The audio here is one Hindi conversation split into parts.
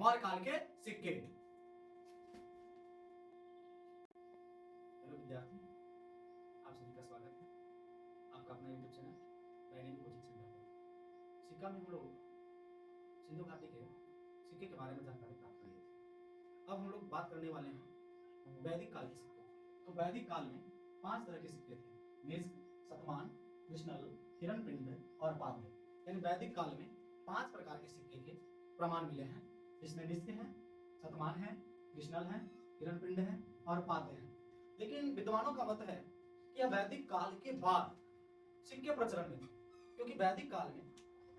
मौर्य काल के सिक्के। हेलो विद्यार्थी, आप सभी का स्वागत है आपका अपना यूट्यूब चैनल दैनिक कोचिंग सेंटर पर। सिक्का में हम लोग सिंधु घाटी के सिक्के के बारे में जानकारी प्राप्त कर लिए थे। अब हम लोग बात करने वाले हैं वैदिक काल के सिक्के। तो वैदिक काल में 5 तरह के सिक्के थे, निष्क, शतमान, कृष्णल, हिरणपिंड और पाद्य। यानी वैदिक काल में 5 प्रकार के सिक्के के प्रमाण मिले हैं, जिसमें निष्क है, शतमान है, कृष्णल है, हिरणपिंड है और पाद्य है। लेकिन विद्वानों का मत है कि यह वैदिक काल के बाद सिक्के प्रचलन में थे, क्योंकि वैदिक काल में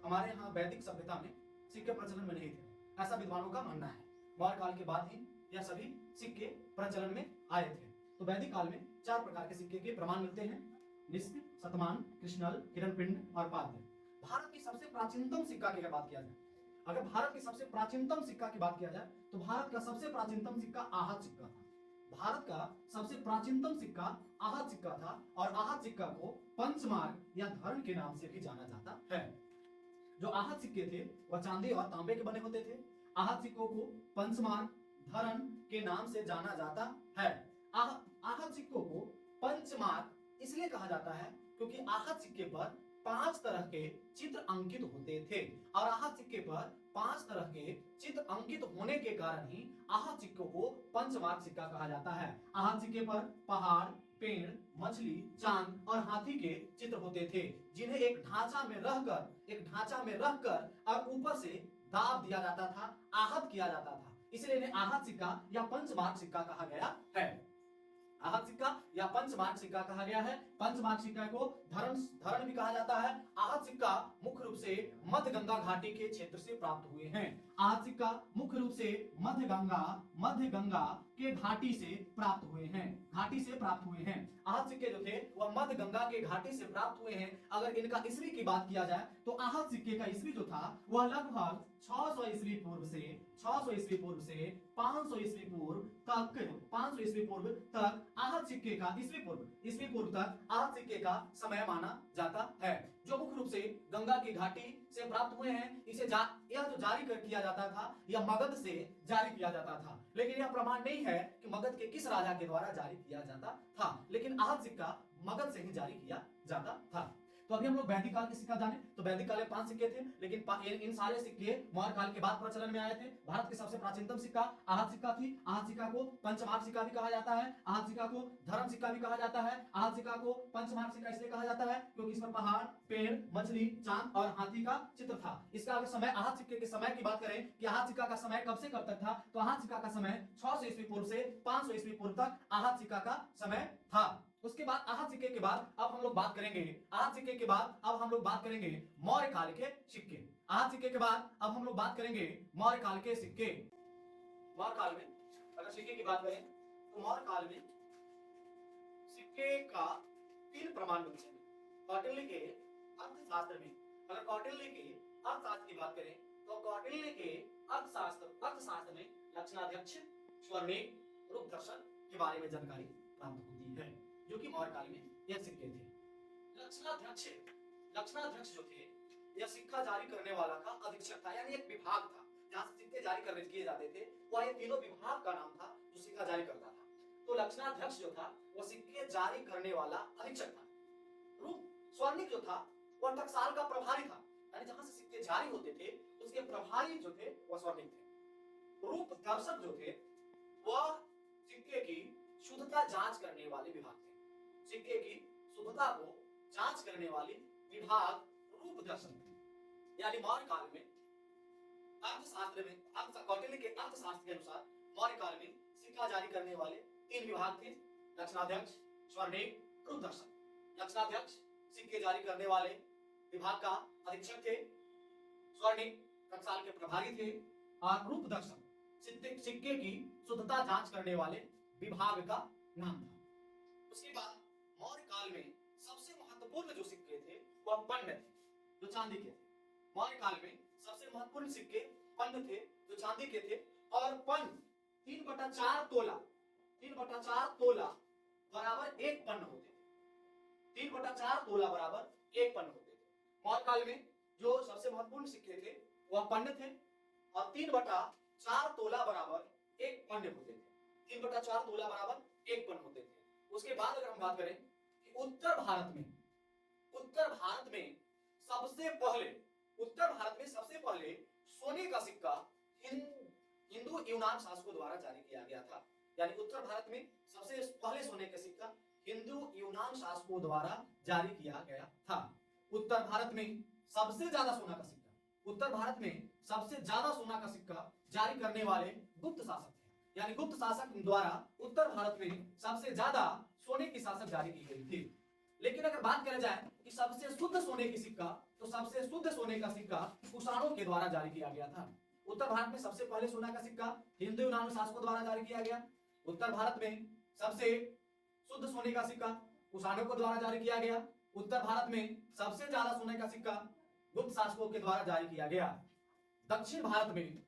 हमारे यहाँ वैदिक सभ्यता में सिक्के प्रचलन में नहीं थे, ऐसा विद्वानों का मानना है। मौर्य काल के बाद ही यह सभी सिक्के प्रचलन में आए थे। तो वैदिक काल में 4 प्रकार के सिक्के के प्रमाण मिलते हैं, निष्क, शतमान, कृष्णल, हिरणपिंड और पाद्य। भारत की सबसे प्राचीनतम सिक्का की अगर बात किया जाए, अगर भारत की सबसे प्राचीनतम सिक्का की बात किया जाए तो भारत का सबसे प्राचीनतम सिक्का आहत सिक्का था। भारत का सबसे प्राचीनतम सिक्का आहत सिक्का था और आहत सिक्का को पंचमार्ग या धर्म के नाम से भी जाना जाता है। जो आहत सिक्के थे वह चांदी और तांबे के बने होते थे। आहत सिक्कों को पंचमार्ग धर्म के नाम से जाना जाता है। आहत सिक्कों को पंचमार्ग इसलिए कहा जाता है क्योंकि आहत सिक्के पर 5 तरह के चित्र अंकित होते थे और आहत सिक्के पर 5 तरह के चित्र अंकित होने के कारण ही आहत सिक्कों को पंचमार्ग सिक्का कहा जाता है। आहत सिक्के पर पहाड़, पेड़, मछली, चांद और हाथी के चित्र होते थे, जिन्हें एक ढांचा में रहकर और ऊपर से दाब दिया जाता था, आहत किया जाता था। इसलिए इन्हें आहत सिक्का या पंचमार्ग सिक्का कहा गया है। आहत सिक्का या पंचमार्ग सिक्का कहा गया है। पंचमार्ग सिक्का को धरण भी कहा जाता है। आहत सिक्का मुख्य रूप से मध्य गंगा घाटी के क्षेत्र से प्राप्त हुए हैं। आहत सिक्का मुख्य रूप से मध्य गंगा के घाटी से प्राप्त हुए हैं। आहत सिक्के जो थे वह मध्य गंगा के घाटी से प्राप्त हुए हैं। अगर इनका ईस्वी की बात किया जाए तो आहत सिक्के का ईस्वी जो था वह लगभग 600 ईस्वी पूर्व से 500 ईस्वी पूर्व तक आहत सिक्के का ईस्वी पूर्व तक आहत सिक्के का समय माना जाता है, जो मुख्य रूप से गंगा की घाटी से प्राप्त हुए हैं। यह जो जारी किया जाता था यह मगध से जारी किया जाता था, लेकिन यह प्रमाण नहीं है कि मगध के किस राजा के द्वारा जारी किया जाता था, लेकिन आहत सिक्का मगध से ही जारी किया जाता था। तो अभी हम लोग वैदिक काल के सिक्का जाने तो वैदिक काल में 5 सिक्के थे, लेकिन इन सारे सिक्के मौर्य काल के बाद प्रचलन में आए थे। भारत की सबसे प्राचीनतम सिक्का आहत सिक्का थी। आहत सिक्का को पंचमार्ग सिक्का भी कहा जाता है। आहत सिक्का को धर्म सिक्का भी कहा जाता है। आहत सिक्का को पंचमार्ग सिक्का इसलिए कहा जाता है क्योंकि इसमें पहाड़, पेड़, मछली, चांद और हाथी का चित्र था। इसका अगर समय आहत सिक्के के समय की बात करें कि आहत सिक्का का समय कब से कब तक था, तो आहत सिक्का का समय 600 ईस्वी पूर्व से 500 ईस्वी पूर्व तक आहत सिक्का का समय था। उसके बाद आहत सिक्के के बाद अब हम लोग बात करेंगे मौर्य काल के सिक्के। आहत सिक्के के बाद अब हम लोग बात करेंगे मौर्य काल के सिक्के। मौर्य काल में अगर सिक्के की बात करें तो मौर्य काल में सिक्के का 3 प्रमाण मिलते हैं। कौटिल्य के अर्थशास्त्र में, अगर कौटिल्य के अर्थशास्त्र की बात करें तो कौटिल्य के अर्थशास्त्र में लक्षणाध्यक्ष, स्वर्णिक, रूप दर्शन के बारे में जानकारी प्राप्त होती है, जो कि मौर्य काल में यह सिक्के थे। लक्षणाध्यक्ष जो थे यह सिक्का जारी करने वाला का अधीक्षक था, यानी एक विभाग था जहां से सिक्के जारी किए जाते थे। वह ये तीनों विभाग का नाम था जो सिक्का जारी करता था। तो लक्षणाध्यक्ष जो था वह सिक्के जारी करने वाला अधीक्षक था। स्वर्णिक जो था वह टकसाल का प्रभारी था, यानी जहां से सिक्के जारी होते थे उसके प्रभारी जो थे वह स्वर्णिक थे। रूप दर्शक जो थे वह सिक्के की शुद्धता जांच करने वाले विभाग थे। सिक्के की शुद्धता को जांच करने वाले विभाग रूप दर्शक थे। यानी मौर्य काल में कौटिल्य के अर्थशास्त्र के अनुसार मौर्य काल में सिक्का जारी करने वाले 3 विभाग थे, लक्षणाध्यक्ष, स्वर्णिक, रूप दर्शक। लक्षणाध्यक्ष सिक्के जारी करने वाले विभाग का अधीक्षक थे, स्वर्णिक टकसाल के प्रभारी थे और रूप दर्शक सिक्के की शुद्धता जांच करने वाले विभाग का नाम था। उसके बाद मौर्य काल में सबसे महत्वपूर्ण जो सिक्के थे वह पंड थे, जो चांदी के थे। मौर्य काल में सबसे महत्वपूर्ण सिक्के पंड थे, जो चांदी के थे, और पंड 3/4 तोला बराबर 1 पन्न होते थे। 3/4 तोला बराबर 1 पन्न होते थे। मौर्य काल में जो सबसे महत्वपूर्ण सिक्के थे वह पंड थे और 3/4 4 तोला बराबर 1 पन होते थे। 3/4 तोला बराबर 1 पन होते थे। उसके बाद अगर हम बात करें कि उत्तर भारत में सबसे पहले सोने का सिक्का हिंदू यूनान शासकों द्वारा जारी किया गया था। यानी उत्तर भारत में सबसे पहले सोने का सिक्का हिंदू यूनान शासकों द्वारा जारी किया गया था। उत्तर भारत में सबसे ज्यादा सोना का सिक्का जारी करने वाले गुप्त शासक थे। यानी गुप्त शासक द्वारा उत्तर भारत में सबसे ज्यादा सोने की शासक जारी की गई थी। लेकिन अगर बात करें जाए कि सबसे शुद्ध सोने की सिक्का, तो सबसे शुद्ध सोने का सिक्का कुषाणों के द्वारा जारी किया गया था। उत्तर भारत में सबसे पहले सोना का सिक्का हिंदू यूनान शासकों द्वारा जारी किया गया। उत्तर भारत में सबसे शुद्ध सोने का सिक्का कुषाणों के द्वारा जारी किया गया। उत्तर भारत में सबसे ज्यादा सोने का सिक्का गुप्त शासकों के द्वारा जारी किया गया। दक्षिण भारत में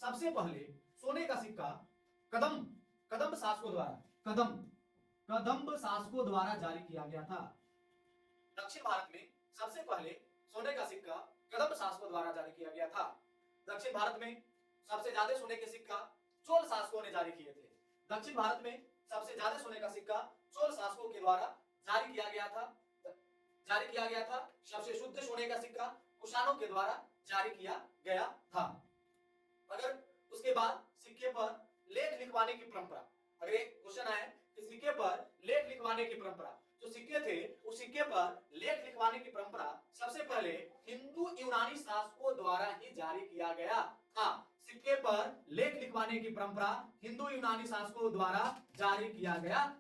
सबसे पहले सोने का सिक्का कदम्ब शासकों द्वारा जारी किया गया था। दक्षिण भारत में सबसे पहले सोने का सिक्का कदम्ब शासकों द्वारा जारी किया गया था। दक्षिण भारत में सबसे ज्यादा सोने के सिक्का चोल शासकों ने जारी किए थे। दक्षिण भारत में सबसे ज्यादा सोने का सिक्का चोल शासकों के द्वारा जारी किया गया था। सबसे शुद्ध सोने का सिक्का कुषाणों के द्वारा जारी किया गया था। अगर उसके बाद सिक्के पर लेख लिखवाने की परंपरा, अगर एक क्वेश्चन आए कि सिक्के पर लेख लिखवाने की परंपरा, जो सिक्के थे उस सिक्के पर लेख लिखवाने की परंपरा सबसे पहले हिंदू यूनानी शासकों द्वारा ही जारी किया गया था। सिक्के पर लेख लिखवाने की परंपरा हिंदू यूनानी शासकों द्वारा जारी किया गया